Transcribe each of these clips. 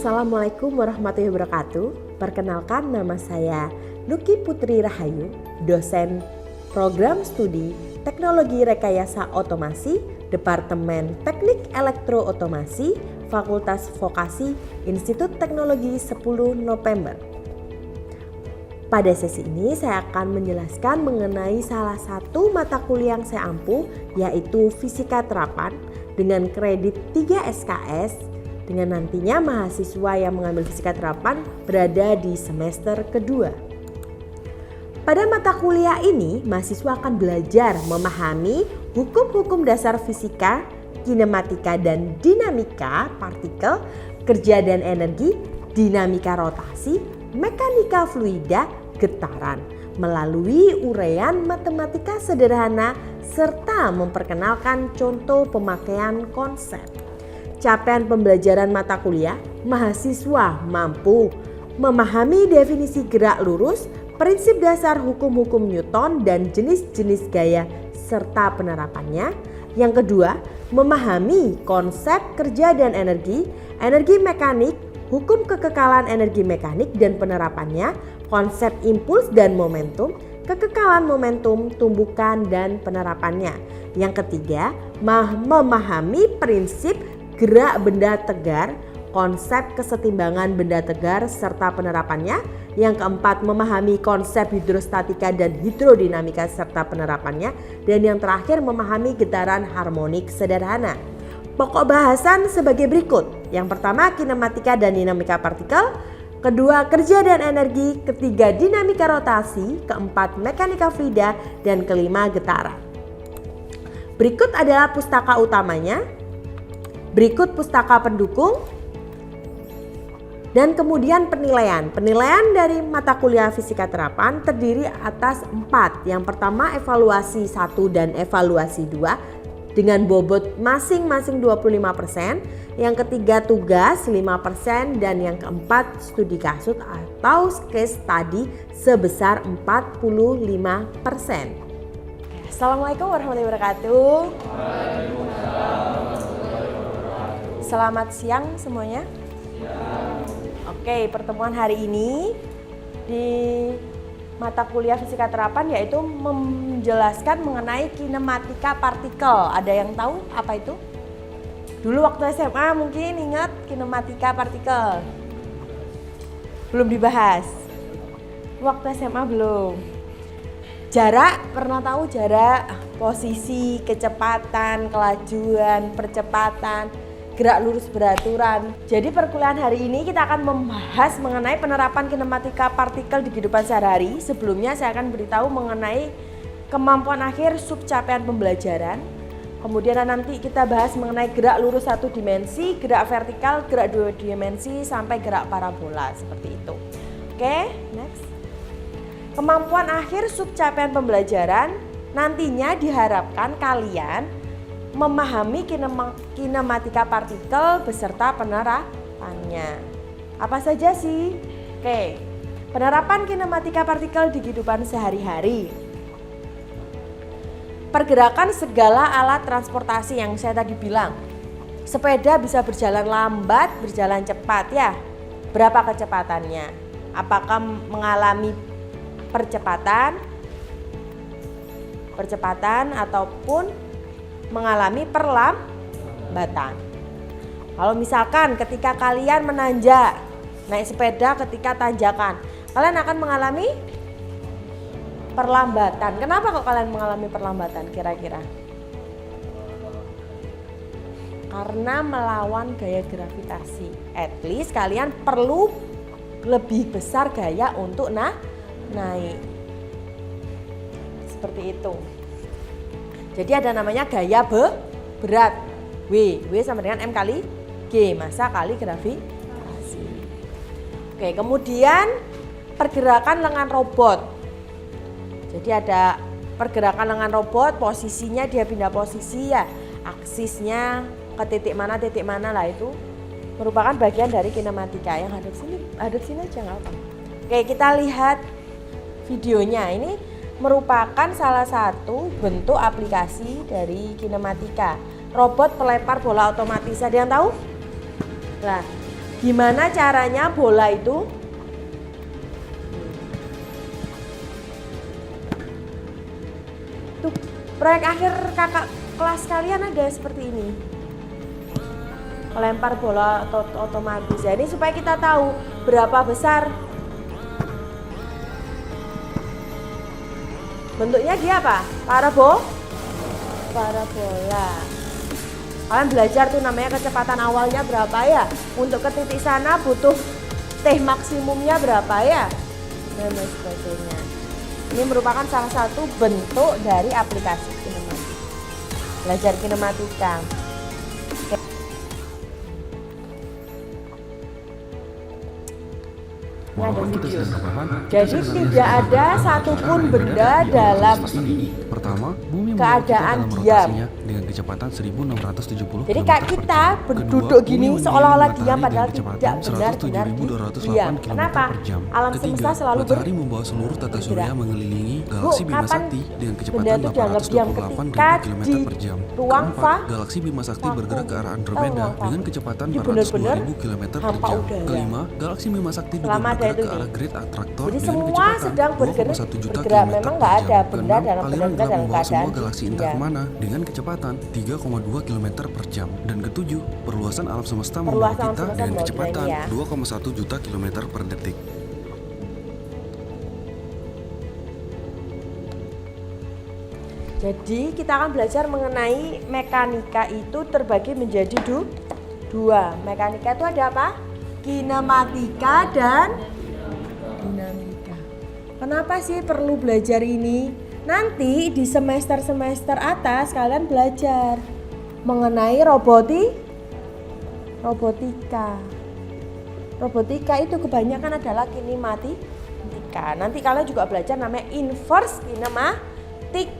Assalamualaikum warahmatullahi wabarakatuh. Perkenalkan, nama saya Nuki Putri Rahayu, dosen Program Studi Teknologi Rekayasa Otomasi, Departemen Teknik Elektro Otomasi, Fakultas Vokasi, Institut Teknologi 10 November. Pada sesi ini saya akan menjelaskan mengenai salah satu mata kuliah yang saya ampuh, yaitu Fisika Terapan dengan kredit 3 SKS, dengan nantinya mahasiswa yang mengambil Fisika Terapan berada di semester kedua. Pada mata kuliah ini, mahasiswa akan belajar memahami hukum-hukum dasar fisika, kinematika dan dinamika partikel, kerja dan energi, dinamika rotasi, mekanika fluida, getaran, melalui uraian matematika sederhana serta memperkenalkan contoh pemakaian konsep. Capaian pembelajaran mata kuliah, mahasiswa mampu memahami definisi gerak lurus, prinsip dasar hukum-hukum Newton dan jenis-jenis gaya serta penerapannya. Yang kedua, memahami konsep kerja dan energi, energi mekanik, hukum kekekalan energi mekanik dan penerapannya, konsep impuls dan momentum, kekekalan momentum, tumbukan dan penerapannya. Yang ketiga, memahami prinsip gerak benda tegar, konsep kesetimbangan benda tegar serta penerapannya. Yang keempat, memahami konsep hidrostatika dan hidrodinamika serta penerapannya. Dan yang terakhir, memahami getaran harmonik sederhana. Pokok bahasan sebagai berikut. Yang pertama, kinematika dan dinamika partikel. Kedua, kerja dan energi. Ketiga, dinamika rotasi. Keempat, mekanika fluida. Dan kelima, getaran. Berikut adalah pustaka utamanya. Berikut pustaka pendukung. Dan kemudian penilaian. Penilaian dari mata kuliah Fisika Terapan terdiri atas 4. Yang pertama, evaluasi 1 dan evaluasi 2 dengan bobot masing-masing 25%. Yang ketiga, tugas 5%. Dan yang keempat, studi kasus atau case study sebesar 45%. Assalamualaikum warahmatullahi wabarakatuh. Selamat siang semuanya. Oke, pertemuan hari ini di mata kuliah Fisika Terapan yaitu menjelaskan mengenai kinematika partikel. Ada yang tahu apa itu? Dulu waktu SMA mungkin ingat kinematika partikel. Belum dibahas. Waktu SMA belum. Jarak, pernah tahu jarak, posisi, kecepatan, kelajuan, percepatan, gerak lurus beraturan. Jadi perkuliahan hari ini kita akan membahas mengenai penerapan kinematika partikel di kehidupan sehari-hari. Sebelumnya saya akan beritahu mengenai kemampuan akhir sub capaian pembelajaran. Kemudian nanti kita bahas mengenai gerak lurus 1 dimensi, gerak vertikal, gerak 2 dimensi, sampai gerak parabola seperti itu. Oke, next. Kemampuan akhir sub capaian pembelajaran nantinya diharapkan kalian memahami kinematika partikel beserta penerapannya. Apa saja sih? Oke, penerapan kinematika partikel di kehidupan sehari-hari. Pergerakan segala alat transportasi yang saya tadi bilang. Sepeda bisa berjalan lambat, berjalan cepat ya. Berapa kecepatannya? Apakah mengalami percepatan ataupun mengalami perlambatan. Kalau misalkan ketika kalian menanjak, naik sepeda ketika tanjakan, kalian akan mengalami perlambatan. Kenapa kok kalian mengalami perlambatan kira-kira? Karena melawan gaya gravitasi. At least kalian perlu lebih besar gaya untuk naik. Seperti itu. Jadi ada namanya gaya berat. W sama dengan M kali G, massa kali gravitasi. Oke, kemudian pergerakan lengan robot. Jadi ada pergerakan lengan robot, posisinya dia pindah posisi ya. Aksisnya ke titik mana lah itu merupakan bagian dari kinematika. Yang hadap sini aja nggak apa. Oke, kita lihat videonya. Ini merupakan salah satu bentuk aplikasi dari kinematika. Robot pelempar bola otomatis. Ada yang tahu? Nah, Gimana caranya bola itu tuh, proyek akhir kakak kelas kalian ada seperti ini, lempar bola otomatis. Jadi supaya kita tahu berapa besar bentuknya, dia apa? Parabola. Kalian belajar tuh namanya kecepatan awalnya berapa ya, untuk ke titik sana butuh T maksimumnya berapa ya, dan lain sebagainya. Ini merupakan salah satu bentuk dari aplikasi kinematika, belajar kinematika. Ini ada video. Jadi tidak ada satupun benda dalam keadaan diam. Dengan kecepatan 1670 Jadi kayak kita berduduk gini seolah-olah diam padahal tidak benar-benar diam. Kenapa? Alam semesta selalu matahari membawa seluruh tata surya mengelilingi galaksi Bima Sakti dengan kecepatan 828.000 km per jam. Ruang galaksi Bima Sakti bergerak ke arah Andromeda dengan kecepatan 402.000 km per jam. Kelima, galaksi Bima Sakti juga bergerak ke arah Great Attractor jadi dengan semua sedang kecepatan 2,1 juta bergerak. km Memang per nggak jam. ada benda Keenam, dalam aliran gelap membawa keadaan semua galaksi entah diam. kemana dengan kecepatan 3,2 km per jam. Dan ketujuh, perluasan alam semesta membawa kita dengan kecepatan 2,1 juta km per detik. Jadi kita akan belajar mengenai mekanika itu terbagi menjadi dua. Mekanika itu ada apa? Kinematika dan dinamika. Kenapa sih perlu belajar ini? Nanti di semester-semester atas kalian belajar mengenai robotika. Robotika itu kebanyakan adalah kinematika. Nanti kalian juga belajar namanya inverse kinematik.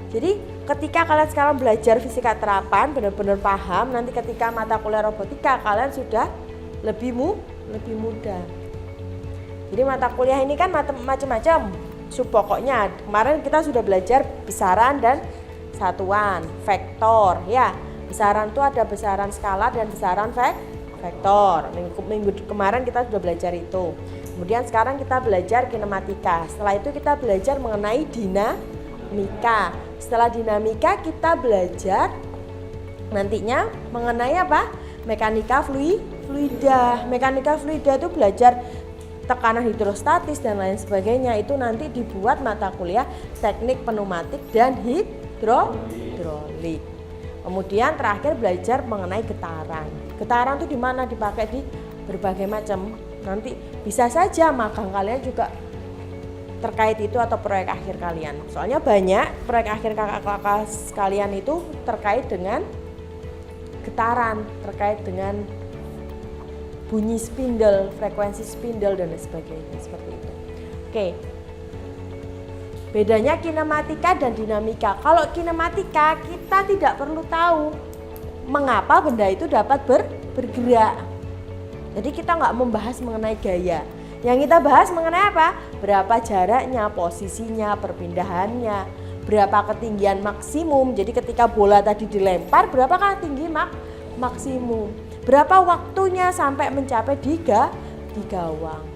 Jadi ketika kalian sekarang belajar fisika terapan benar-benar paham, nanti ketika mata kuliah robotika kalian sudah lebih mudah. Jadi mata kuliah ini kan macam-macam sub pokoknya. Kemarin kita sudah belajar besaran dan satuan, vektor ya. Besaran itu ada besaran skala dan besaran vektor. Minggu kemarin kita sudah belajar itu. Kemudian sekarang kita belajar kinematika. Setelah itu kita belajar mengenai dinamika. Setelah dinamika kita belajar nantinya mengenai apa? Mekanika fluida. Mekanika fluida itu belajar tekanan hidrostatis dan lain sebagainya. Itu nanti dibuat mata kuliah teknik pneumatik dan hidrolik. Kemudian terakhir belajar mengenai getaran. Getaran itu di mana dipakai di berbagai macam. Nanti bisa saja magang kalian juga terkait itu atau proyek akhir kalian. Soalnya banyak proyek akhir kakak-kakak sekalian itu terkait dengan getaran, terkait dengan bunyi spindle, frekuensi spindle dan sebagainya seperti itu. Oke. Bedanya kinematika dan dinamika. Kalau kinematika kita tidak perlu tahu mengapa benda itu dapat bergerak. Jadi kita nggak membahas mengenai gaya. Yang kita bahas mengenai apa? Berapa jaraknya, posisinya, perpindahannya, berapa ketinggian maksimum. Jadi ketika bola tadi dilempar, berapakah tinggi maksimum? Berapa waktunya sampai mencapai di gawang.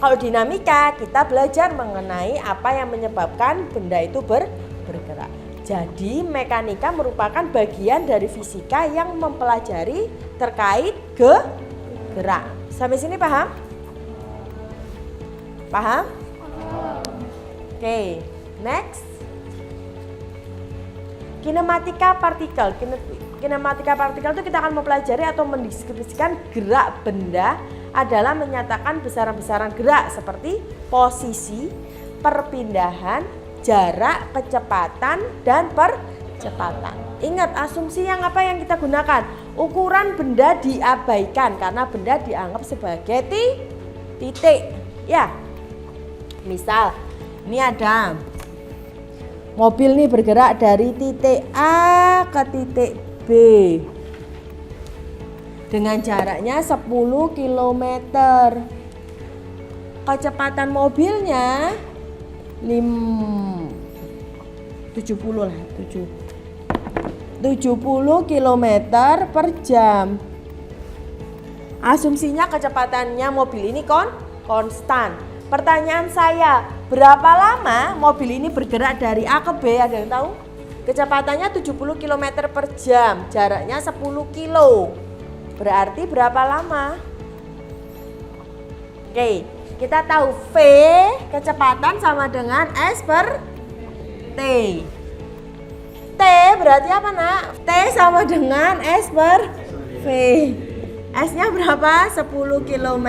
Kalau dinamika, kita belajar mengenai apa yang menyebabkan benda itu bergerak. Jadi mekanika merupakan bagian dari fisika yang mempelajari terkait gerak. Sampai sini paham? Paham? Oke, next. Kinematika partikel. Kinematika partikel itu kita akan mempelajari atau mendeskripsikan gerak benda adalah menyatakan besaran-besaran gerak seperti posisi, perpindahan, jarak, kecepatan, dan percepatan. Ingat asumsi yang apa yang kita gunakan? Ukuran benda diabaikan karena benda dianggap sebagai titik. Ya, misal ini ada mobil nih bergerak dari titik A ke titik B dengan jaraknya 10 km. Kecepatan mobilnya 70 km per jam. Asumsinya kecepatannya mobil ini konstan. Pertanyaan saya, berapa lama mobil ini bergerak dari A ke B? Ada yang tahu? Kecepatannya 70 km per jam, jaraknya 10 kilo. Berarti berapa lama? Oke, kita tahu V kecepatan sama dengan S per T. T berarti apa nak? T sama dengan S per V. S-nya berapa? 10 km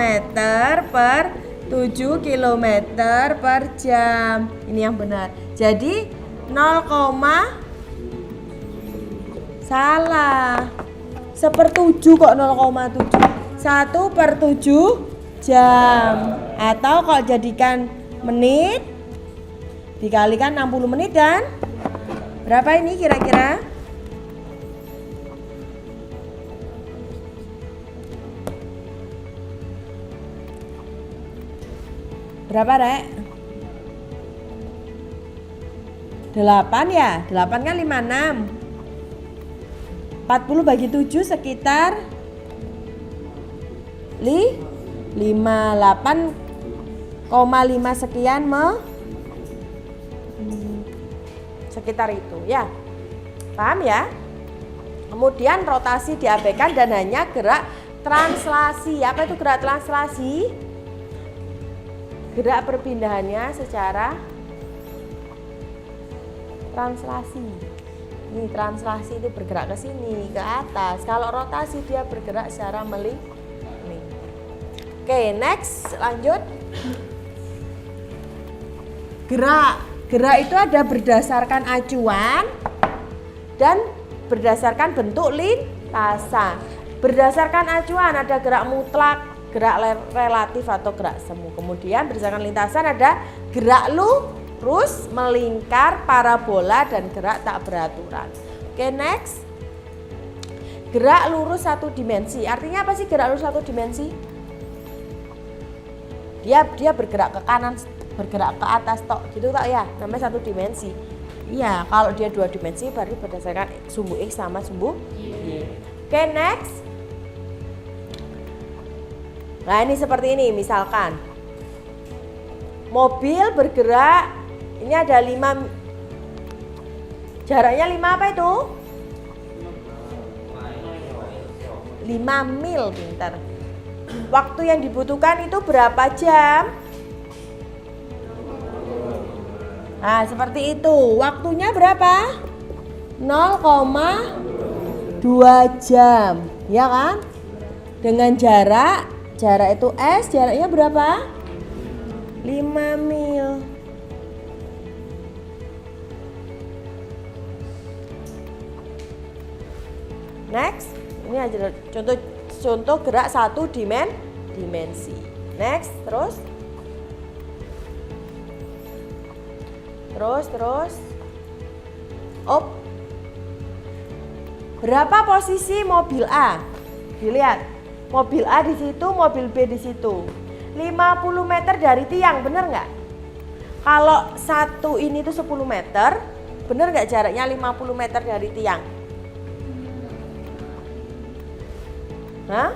per 7 km per jam. Ini yang benar. Jadi 0, salah. 1/7 kok 0,7. 1/7 jam. Atau kalau jadikan menit dikalikan 60 menit dan berapa ini kira-kira? Berapa, Rek? 8 ya? 8 kan 56. 40 bagi 7 sekitar 58,5 sekian sekitar itu ya. Paham ya? Kemudian rotasi diabaikan dan hanya gerak translasi. Apa itu gerak translasi? Gerak perpindahannya secara translasi. Ini translasi itu bergerak ke sini, ke atas. Kalau rotasi dia bergerak secara melilit. Oke, next, lanjut. Gerak itu ada berdasarkan acuan dan berdasarkan bentuk lintasan. Berdasarkan acuan ada gerak mutlak, gerak relatif atau gerak semu. Kemudian berdasarkan lintasan ada gerak lurus, melingkar, parabola, dan gerak tak beraturan. Oke, next. Gerak lurus satu dimensi. Artinya apa sih gerak lurus satu dimensi? Dia bergerak ke kanan, bergerak ke atas tok, gitu tak ya? Namanya satu dimensi. Iya, kalau dia dua dimensi berarti berdasarkan sumbu X sama sumbu Y. Oke, next. Nah, ini seperti ini misalkan. Mobil bergerak, ini ada 5, jaraknya 5 apa itu? 5 mil, pintar. Waktu yang dibutuhkan itu berapa jam? Nah, seperti itu. Waktunya berapa? 0,2 jam, ya kan? Dengan jarak itu S, jaraknya berapa? 5 mil. Next, ini aja contoh gerak satu dimensi. Next, terus. Op. Berapa posisi mobil A? Dilihat. Mobil A di situ, mobil B di situ. 50 meter dari tiang, bener nggak? Kalau satu ini tuh 10 meter, bener nggak jaraknya 50 meter dari tiang? Hah?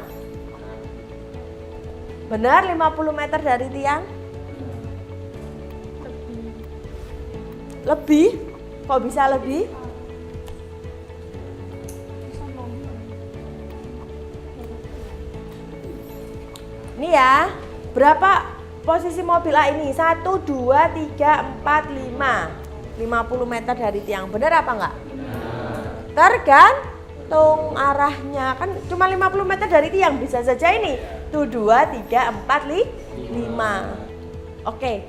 Benar 50 meter dari tiang? Lebih? Kok bisa lebih? Ini ya, berapa posisi mobil A ini? 1, 2, 3, 4, 5. 50 meter dari tiang, benar apa enggak? Tergantung arahnya, kan cuma 50 meter dari tiang, bisa saja ini. 1, 2, 3, 4, 5. Oke,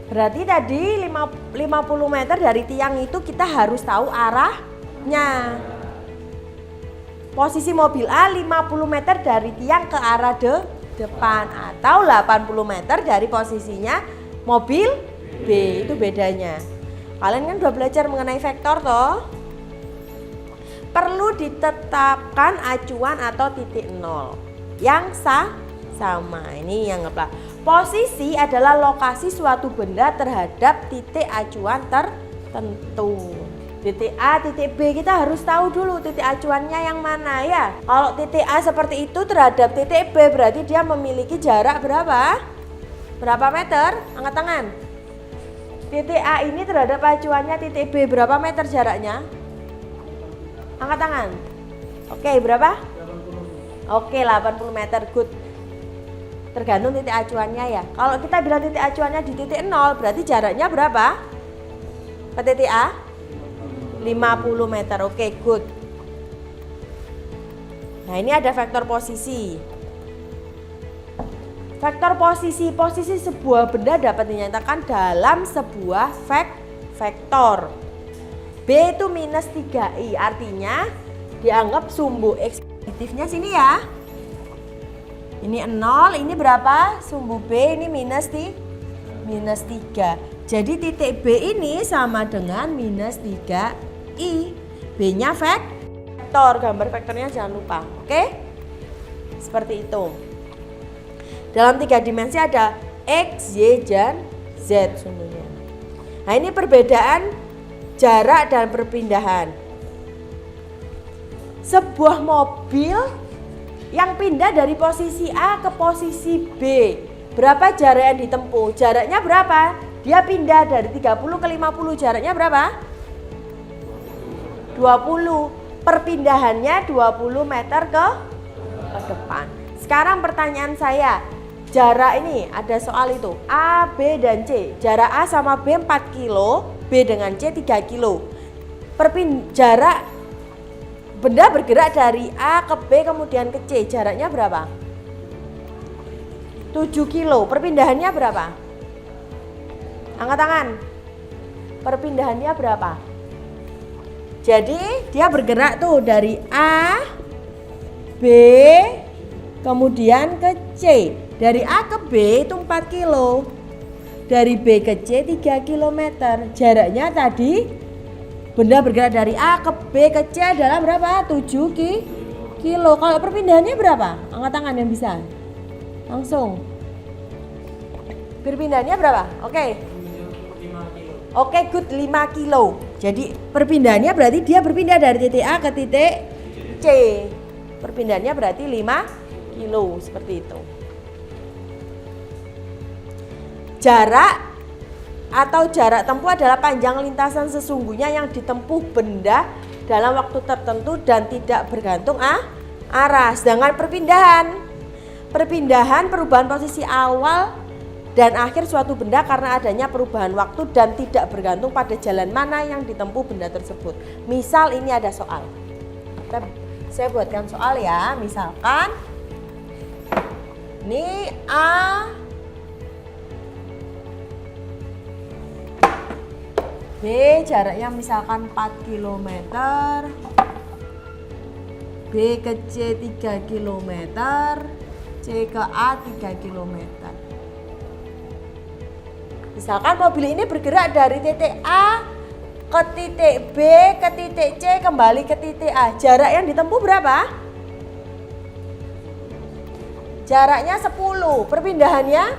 berarti tadi 50 meter dari tiang itu kita harus tahu arahnya. Posisi mobil A 50 meter dari tiang ke arah depan atau 80 meter dari posisinya mobil B, itu bedanya. Kalian kan udah belajar mengenai vektor toh. Perlu ditetapkan acuan atau titik nol yang sama. Ini yang ngeplak. Posisi adalah lokasi suatu benda terhadap titik acuan tertentu. Titik A, titik B kita harus tahu dulu titik acuannya yang mana ya. Kalau titik A seperti itu terhadap titik B berarti dia memiliki jarak berapa? Berapa meter? Angkat tangan. Titik A ini terhadap acuannya titik B berapa meter jaraknya? Angkat tangan. Oke, berapa? 80. Oke, 80 meter, good. Tergantung titik acuannya ya. Kalau kita bilang titik acuannya di titik 0 berarti jaraknya berapa? Ke titik A? 50 meter, oke, good. Nah, ini ada vektor posisi. Vektor posisi, posisi sebuah benda dapat dinyatakan dalam sebuah vektor. B itu minus 3i, artinya dianggap sumbu X positifnya sini ya. Ini 0, ini berapa? Sumbu B ini minus 3. Jadi titik B ini sama dengan minus 3i. B-nya vektor, gambar vektornya jangan lupa, oke? Seperti itu. Dalam 3 dimensi ada X, Y, dan Z sumbunya. Nah, ini perbedaan jarak dan perpindahan. Sebuah mobil yang pindah dari posisi A ke posisi B, berapa jarak yang ditempuh? Jaraknya berapa? Dia pindah dari 30 ke 50, jaraknya berapa? 20. Perpindahannya 20 meter ke depan. Sekarang pertanyaan saya, jarak ini ada soal itu A, B, dan C. Jarak A sama B 4 kilo, B dengan C 3 kilo. Jarak benda bergerak dari A ke B kemudian ke C, jaraknya berapa? 7 kilo. Perpindahannya berapa? Angkat tangan. Perpindahannya berapa? Jadi dia bergerak tuh dari A, B, kemudian ke C. Dari A ke B itu 4 kilo. Dari B ke C 3 km. Jaraknya tadi benda bergerak dari A ke B ke C adalah berapa? 7 kilo. Kalau perpindahannya berapa? Angkat tangan yang bisa. Langsung. Perpindahannya berapa? Oke. Oke, good, 5 kilo. Jadi perpindahannya berarti dia berpindah dari titik A ke titik C. Perpindahannya berarti 5 kilo, seperti itu. Jarak atau jarak tempuh adalah panjang lintasan sesungguhnya yang ditempuh benda dalam waktu tertentu dan tidak bergantung arah. Sedangkan perpindahan perubahan posisi awal dan akhir suatu benda karena adanya perubahan waktu dan tidak bergantung pada jalan mana yang ditempuh benda tersebut. Misal ini ada soal. Saya buatkan soal ya. Misalkan ini A, B jaraknya misalkan 4 km, B ke C 3 km, C ke A 3 km. Misalkan mobil ini bergerak dari titik A ke titik B ke titik C kembali ke titik A. Jarak yang ditempuh berapa? Jaraknya 10. Perpindahannya?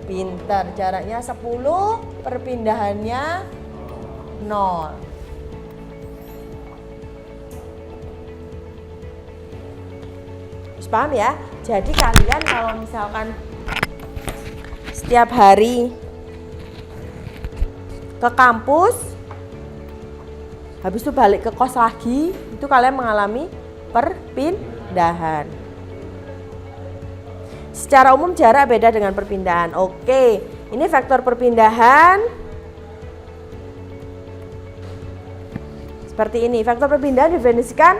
Pintar, jaraknya 10, perpindahannya 0. Paham ya? Jadi kalian kalau misalkan setiap hari ke kampus, habis itu balik ke kos lagi, itu kalian mengalami perpindahan. Secara umum jarak beda dengan perpindahan. Oke, ini vektor perpindahan. Seperti ini, vektor perpindahan didefinisikan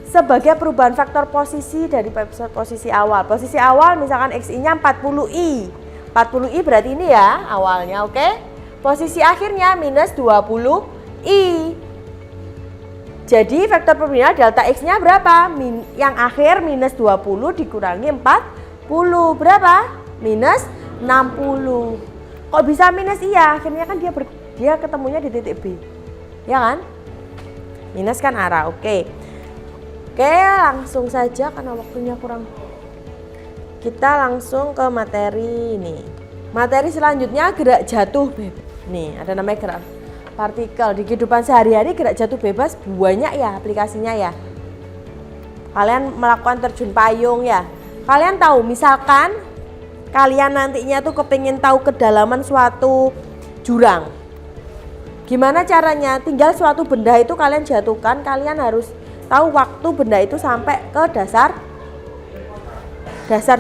sebagai perubahan vektor posisi dari posisi awal. Posisi awal misalkan XI-nya 40i. 40i berarti ini ya awalnya, oke? Posisi akhirnya minus 20i. Jadi vektor perpindahan delta X-nya berapa? Yang akhir minus 20 dikurangi 40. Berapa? Minus 60. Kok bisa minus? Iya, akhirnya kan dia ketemunya di titik B. Ya kan? Minus kan arah, oke. Oke, langsung saja karena waktunya kurang. Kita langsung ke materi ini. Materi selanjutnya gerak jatuh, Beb. Nih, ada namanya gerak. partikel. Di kehidupan sehari-hari gerak jatuh bebas banyak ya aplikasinya ya. Kalian melakukan terjun payung ya. Kalian tahu misalkan kalian nantinya tuh kepingin tahu kedalaman suatu jurang. Gimana caranya? Tinggal suatu benda itu kalian jatuhkan, kalian harus tahu waktu benda itu sampai ke dasar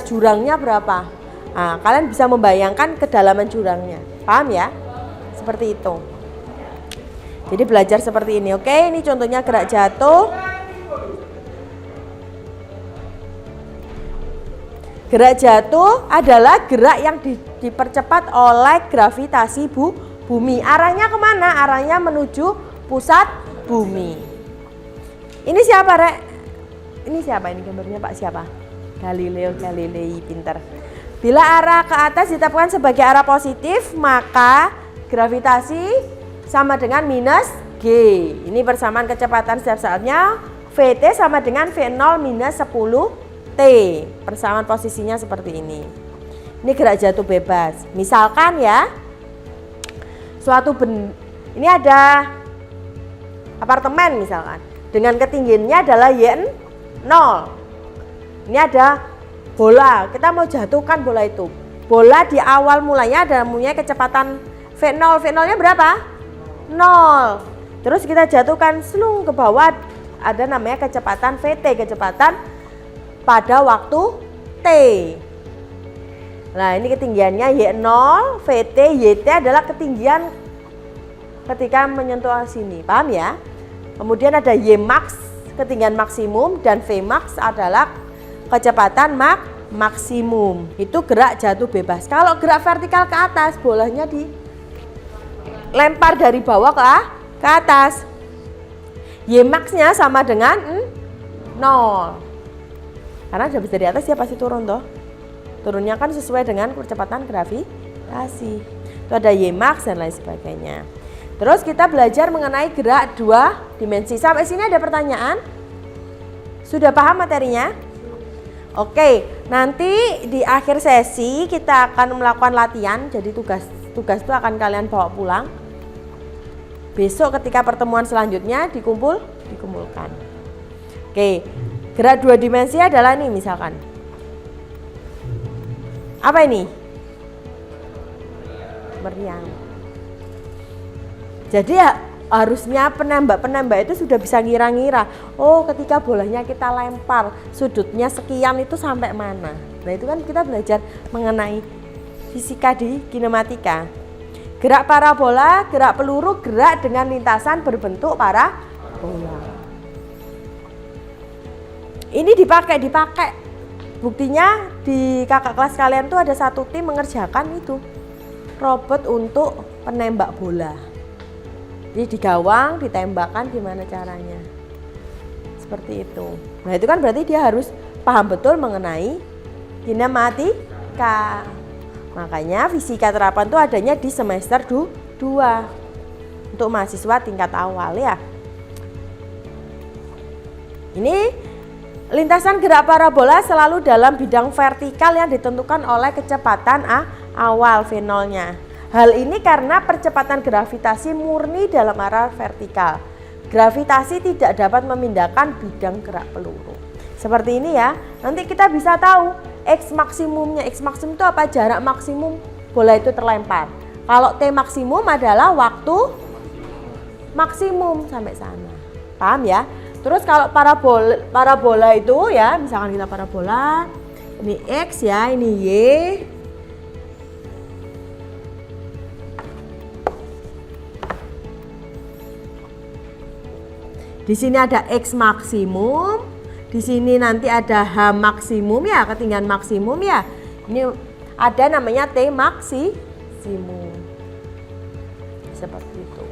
jurangnya berapa. Nah, kalian bisa membayangkan kedalaman jurangnya. Paham ya? Seperti itu. Jadi belajar seperti ini. Oke, ini contohnya gerak jatuh. Gerak jatuh adalah gerak yang dipercepat oleh gravitasi bumi. Arahnya kemana? Arahnya menuju pusat bumi. Ini siapa, Rek? Ini siapa ini gambarnya, Pak siapa? Galileo Galilei, pinter. Bila arah ke atas ditetapkan sebagai arah positif, maka gravitasi sama dengan minus G. Ini persamaan kecepatan setiap saatnya. VT sama dengan V0 minus 10 T. Persamaan posisinya seperti ini. Ini gerak jatuh bebas. Misalkan ya, ini ada apartemen misalkan. Dengan ketinggiannya adalah Y0. Ini ada bola. Kita mau jatuhkan bola itu. Bola di awal mulanya mempunyai kecepatan V0. V0-nya berapa? 0. Terus kita jatuhkan selung ke bawah, ada namanya kecepatan VT, kecepatan pada waktu T. Nah, ini ketinggiannya Y0, VT, YT adalah ketinggian ketika menyentuh sini. Paham ya? Kemudian ada Ymax, ketinggian maksimum, dan Vmax adalah kecepatan maksimum. Itu gerak jatuh bebas. Kalau gerak vertikal ke atas, bolanya dilempar dari bawah ke atas. Ymax-nya sama dengan 0. Karena habis dari atas dia pasti turun toh. Turunnya kan sesuai dengan kecepatan gravitasi. Itu ada Ymax dan lain sebagainya. Terus kita belajar mengenai gerak 2 dimensi. Sampai sini ada pertanyaan? Sudah paham materinya? Oke, nanti di akhir sesi kita akan melakukan latihan. Jadi tugas itu akan kalian bawa pulang. Besok ketika pertemuan selanjutnya dikumpulkan. Oke. Gerak 2 dimensi adalah ini misalkan. Apa ini? Meriam. Jadi ya harusnya penembak itu sudah bisa ngira-ngira. Oh, ketika bolanya kita lempar, sudutnya sekian itu sampai mana. Nah, itu kan kita belajar mengenai fisika di kinematika. Gerak parabola, gerak peluru, gerak dengan lintasan berbentuk parabola. Ini dipakai. Buktinya di kakak kelas kalian tuh ada satu tim mengerjakan itu robot untuk penembak bola. Jadi di gawang ditembakkan gimana caranya. Seperti itu. Nah, itu kan berarti dia harus paham betul mengenai kinematika. Makanya fisika terapan itu adanya di semester 2 untuk mahasiswa tingkat awal ya. Ini lintasan gerak parabola selalu dalam bidang vertikal yang ditentukan oleh kecepatan awal V0-nya. Hal ini karena percepatan gravitasi murni dalam arah vertikal. Gravitasi tidak dapat memindahkan bidang gerak peluru. Seperti ini ya. Nanti kita bisa tahu X maksimumnya. X maksimum itu apa? Jarak maksimum bola itu terlempar. Kalau T maksimum adalah waktu maksimum sampai sana. Paham ya? Terus kalau parabola itu ya, misalkan kita parabola, ini X ya, ini Y. Di sini ada X maksimum, di sini nanti ada H maksimum ya, ketinggian maksimum ya. Ini ada namanya T maksimum. Seperti itu.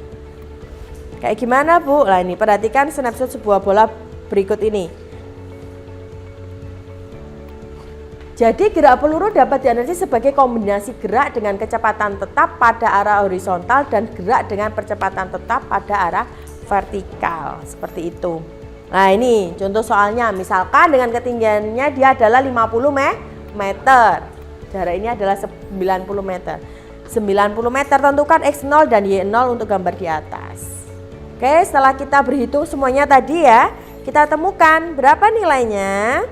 Kayak gimana Bu? Nah ini perhatikan snapshot sebuah bola berikut ini. Jadi gerak peluru dapat dianalisis sebagai kombinasi gerak dengan kecepatan tetap pada arah horizontal dan gerak dengan percepatan tetap pada arah vertikal. Seperti itu. Nah ini contoh soalnya. Misalkan dengan ketinggiannya dia adalah 50 meter. Jarak ini adalah 90 meter. 90 meter. Tentukan X0 dan Y0 untuk gambar di atas. Oke, setelah kita berhitung semuanya tadi ya, kita temukan berapa nilainya.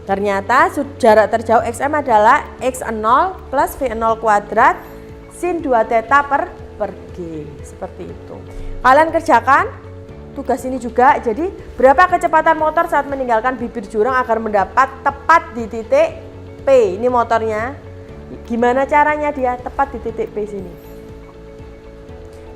Ternyata jarak terjauh XM adalah X0 plus V0 kuadrat sin 2 theta per G. Seperti itu. Kalian kerjakan tugas ini juga. Jadi berapa kecepatan motor saat meninggalkan bibir jurang agar mendapat tepat di titik P. Ini motornya. Gimana caranya dia tepat di titik P sini.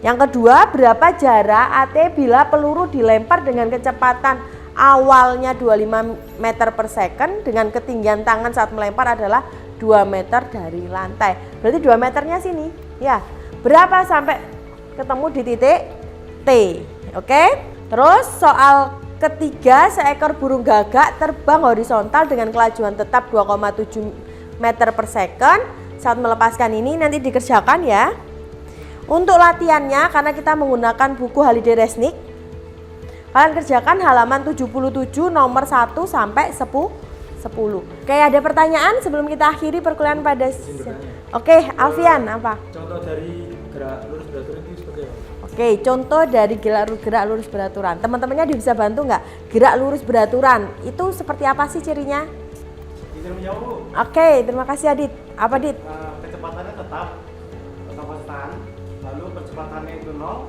Yang kedua, berapa jarak AT bila peluru dilempar dengan kecepatan awalnya 25 meter per second dengan ketinggian tangan saat melempar adalah 2 meter dari lantai. Berarti 2 meternya sini. Ya, berapa sampai ketemu di titik T. Oke? Terus soal ketiga, seekor burung gagak terbang horizontal dengan kelajuan tetap 2,7 meter per second. Saat melepaskan ini nanti dikerjakan ya. Untuk latihannya, karena kita menggunakan buku Haliday Resnick, kalian kerjakan halaman 77 nomor 1 sampai 10. Oke, ada pertanyaan sebelum kita akhiri perkuliahan pada Oke, Alfian apa? Contoh dari gerak lurus beraturan itu seperti apa? Oke, contoh dari gerak lurus beraturan. Teman-temannya bisa bantu nggak? Gerak lurus beraturan itu seperti apa sih cirinya? Oke, terima kasih Adit. Apa Adit? Kecepatannya tetap konstan, lalu percepatannya itu 0,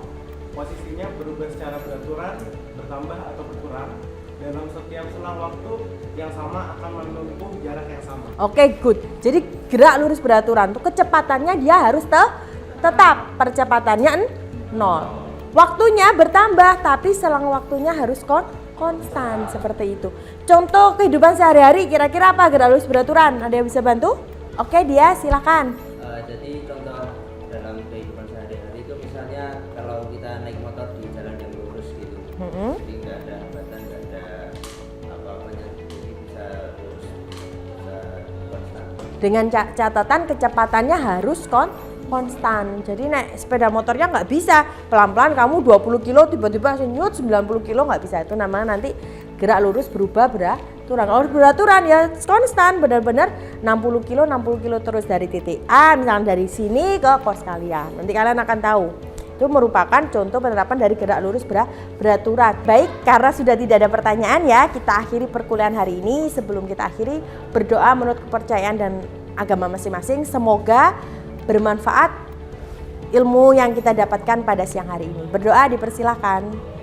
posisinya berubah secara beraturan, bertambah atau berkurang. Dalam setiap selang waktu yang sama akan menempuh jarak yang sama. Oke, good. Jadi gerak lurus beraturan tuh kecepatannya dia harus tetap, percepatannya 0. Waktunya bertambah tapi selang waktunya harus konstan seperti itu. Contoh kehidupan sehari-hari kira-kira apa gerak lurus beraturan? Ada yang bisa bantu? Oke, dia silakan. Jadi contoh dalam kehidupan sehari-hari itu misalnya kalau kita naik motor di jalan yang lurus gitu, jadi nggak ada hambatan, nggak ada apa-apanya, jadi bisa lurus, bisa konstan. Dengan catatan kecepatannya harus konstan. Jadi naik sepeda motornya nggak bisa pelan-pelan kamu 20 kilo tiba-tiba senyut 90 kilo nggak bisa. Itu namanya nanti gerak lurus berubah beraturan. Kalau beraturan ya konstan, benar-benar 60 kilo terus dari titik A, misalnya dari sini ke kos kalian. Nanti kalian akan tahu. Itu merupakan contoh penerapan dari gerak lurus beraturan. Baik, karena sudah tidak ada pertanyaan ya, kita akhiri perkuliahan hari ini. Sebelum kita akhiri, berdoa menurut kepercayaan dan agama masing-masing. Semoga bermanfaat ilmu yang kita dapatkan pada siang hari ini. Berdoa dipersilahkan.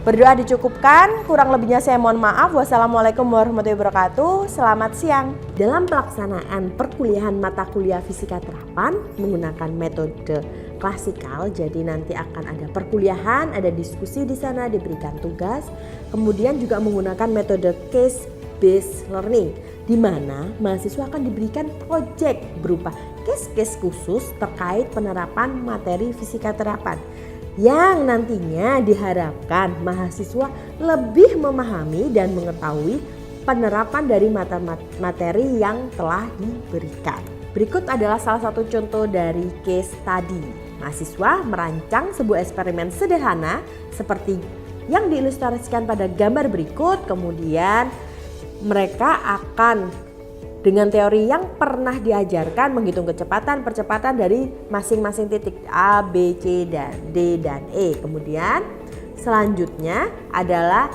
Berdoa dicukupkan, kurang lebihnya saya mohon maaf. Wassalamualaikum warahmatullahi wabarakatuh. Selamat siang. Dalam pelaksanaan perkuliahan mata kuliah fisika terapan menggunakan metode klasikal, jadi nanti akan ada perkuliahan, ada diskusi di sana, diberikan tugas. Kemudian juga menggunakan metode case based learning, di mana mahasiswa akan diberikan proyek berupa case-case khusus terkait penerapan materi fisika terapan, yang nantinya diharapkan mahasiswa lebih memahami dan mengetahui penerapan dari materi yang telah diberikan. Berikut adalah salah satu contoh dari case study. Mahasiswa merancang sebuah eksperimen sederhana seperti yang diilustrasikan pada gambar berikut. Kemudian mereka akan dengan teori yang pernah diajarkan menghitung percepatan dari masing-masing titik A, B, C, dan D, dan E. Kemudian selanjutnya adalah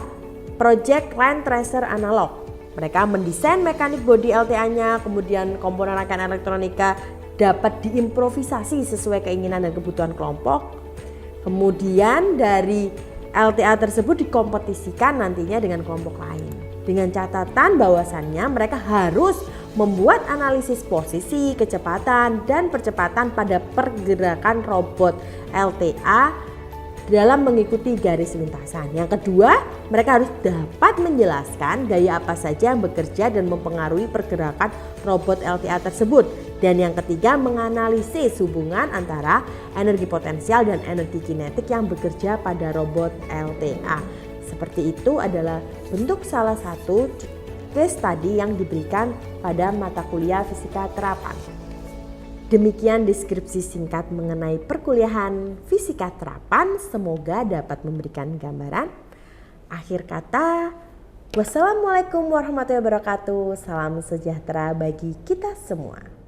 Project Line Tracer Analog. Mereka mendesain mekanik bodi LTA-nya, kemudian komponen rangkaian elektronika dapat diimprovisasi sesuai keinginan dan kebutuhan kelompok. Kemudian dari LTA tersebut dikompetisikan nantinya dengan kelompok lain. Dengan catatan bahwasannya mereka harus membuat analisis posisi, kecepatan, dan percepatan pada pergerakan robot LTA dalam mengikuti garis lintasan. Yang kedua, mereka harus dapat menjelaskan gaya apa saja yang bekerja dan mempengaruhi pergerakan robot LTA tersebut. Dan yang ketiga, menganalisis hubungan antara energi potensial dan energi kinetik yang bekerja pada robot LTA. Seperti itu adalah bentuk salah satu case study yang diberikan pada mata kuliah fisika terapan. Demikian deskripsi singkat mengenai perkuliahan fisika terapan, semoga dapat memberikan gambaran. Akhir kata, Wassalamualaikum warahmatullahi wabarakatuh. Salam sejahtera bagi kita semua.